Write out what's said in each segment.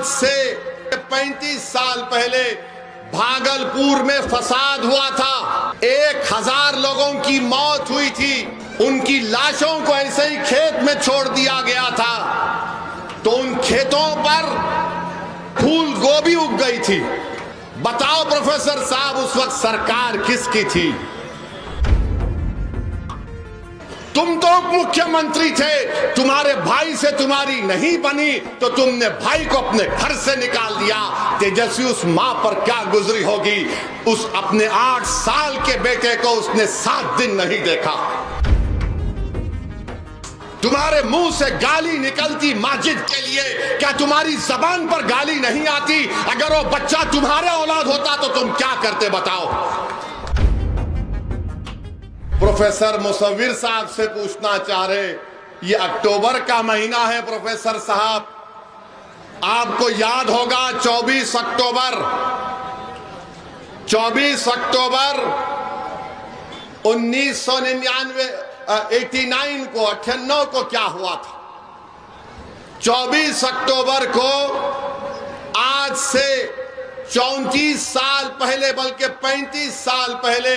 आज से 35 साल पहले भागलपुर में फसाद हुआ था। 1000 लोगों की मौत हुई थी। उनकी लाशों को ऐसे ही खेत में छोड़ दिया गया था, तो उन खेतों पर फूल गोभी उग गई थी। बताओ प्रोफेसर साहब, उस वक्त सरकार किसकी थी? तुम तो उप मुख्यमंत्री थे, तुम्हारे भाई से तुम्हारी नहीं बनी तो तुमने भाई को अपने घर से निकाल दिया। तेजस्वी उस मां पर क्या गुजरी होगी, उस अपने 8 साल के बेटे को उसने 7 दिन नहीं देखा। तुम्हारे मुंह से गाली निकलती माजिद के लिए, क्या तुम्हारी जबान पर गाली नहीं आती? अगर वो बच्चा तुम्हारे औलाद होता तो तुम क्या करते बताओ? प्रोफेसर मुसव्विर साहब से पूछना चाह रहे, ये अक्टूबर का महीना है प्रोफेसर साहब, आपको याद होगा 24 अक्टूबर 1989 को 98 को क्या हुआ था? 24 अक्टूबर को आज से 34 साल पहले, बल्कि 35 साल पहले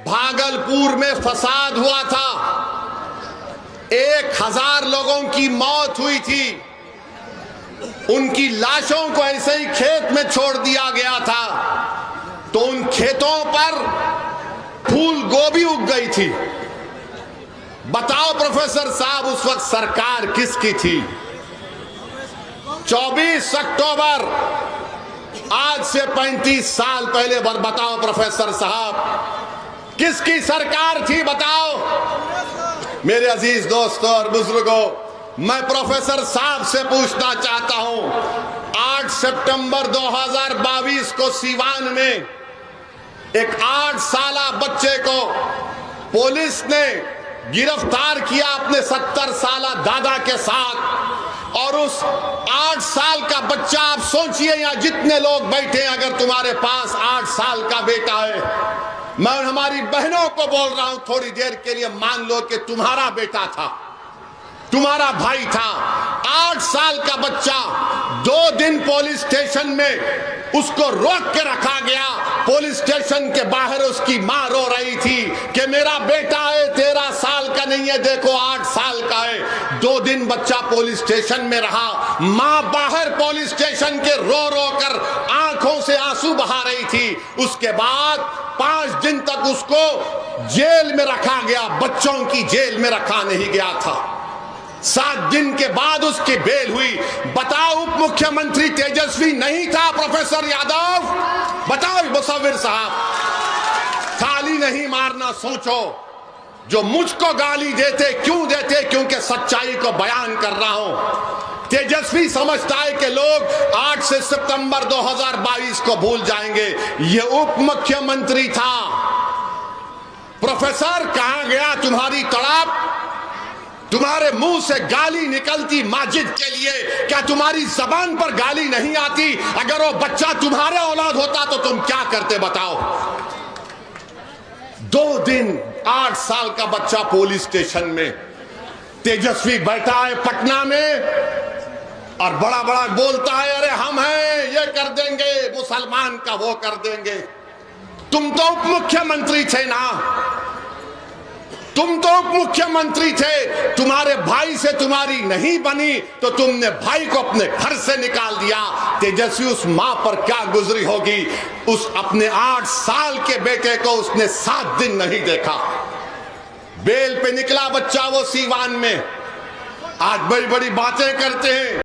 भागलपुर में फसाद हुआ था। 1000 लोगों की मौत हुई थी। उनकी लाशों को ऐसे ही खेत में छोड़ दिया गया था, तो उन खेतों पर फूल गोभी उग गई थी। बताओ प्रोफेसर साहब, उस वक्त सरकार किसकी थी? 24 अक्टूबर आज से 35 साल पहले, बताओ प्रोफेसर साहब, किसकी सरकार थी? बताओ मेरे अजीज दोस्तों और बुजुर्गों, मैं प्रोफेसर साहब से पूछना चाहता हूं, 8 सितंबर 2022 को सीवान में एक 8 साला बच्चे को पुलिस ने गिरफ्तार किया अपने 70 साला दादा के साथ। और उस 8 साल का बच्चा, आप सोचिए यहां जितने लोग बैठे, अगर तुम्हारे पास 8 साल का बेटा है, मैं हमारी बहनों को बोल रहा हूं, थोड़ी देर के लिए मान लो कि तुम्हारा बेटा था, तुम्हारा भाई था। 8 साल का बच्चा, 2 दिन पुलिस स्टेशन में उसको रोक के रखा गया। पुलिस स्टेशन के बाहर उसकी मां रो रही थी कि मेरा बेटा है, 13 साल का नहीं है, देखो 8 साल का है। 2 दिन बच्चा पुलिस स्टेशन में रहा। मां बाहर पुलिस स्टेशन के रो रो कर आंखों से आंसू बहा रही थी। उसके बाद 5 दिन तक उसको जेल में रखा गया, बच्चों की जेल में रखा नहीं गया था। 7 दिन के बाद उसकी बेल हुई। बताओ उप मुख्यमंत्री तेजस्वी नहीं था प्रोफेसर यादव? बताओ मुसव्विर साहब, ताली नहीं मारना, सोचो। जो मुझको गाली देते क्यों देते? क्योंकि सच्चाई को बयान कर रहा हूं। तेजस्वी समझता है कि लोग 8 सितंबर 2022 को भूल जाएंगे। यह उप मुख्यमंत्री था। प्रोफेसर, कहां गया तुम्हारी तड़प? तुम्हारे मुंह से गाली निकलती माजिद के लिए, क्या तुम्हारी जबान पर गाली नहीं आती? अगर वो बच्चा तुम्हारे औलाद होता तो तुम क्या करते बताओ? 2 दिन 8 साल का बच्चा पुलिस स्टेशन में, तेजस्वी बैठा है पटना में और बड़ा बड़ा बोलता है, अरे हम हैं, ये कर देंगे, मुसलमान का वो कर देंगे। तुम तो उप मुख्यमंत्री थे ना, तुम तो उप मुख्यमंत्री थे, तुम्हारे भाई से तुम्हारी नहीं बनी तो तुमने भाई को अपने घर से निकाल दिया। तेजस्वी उस मां पर क्या गुजरी होगी, उस अपने 8 साल के बेटे को उसने 7 दिन नहीं देखा। बेल पे निकला बच्चा वो सीवान में। आज बड़ी बड़ी बातें करते हैं।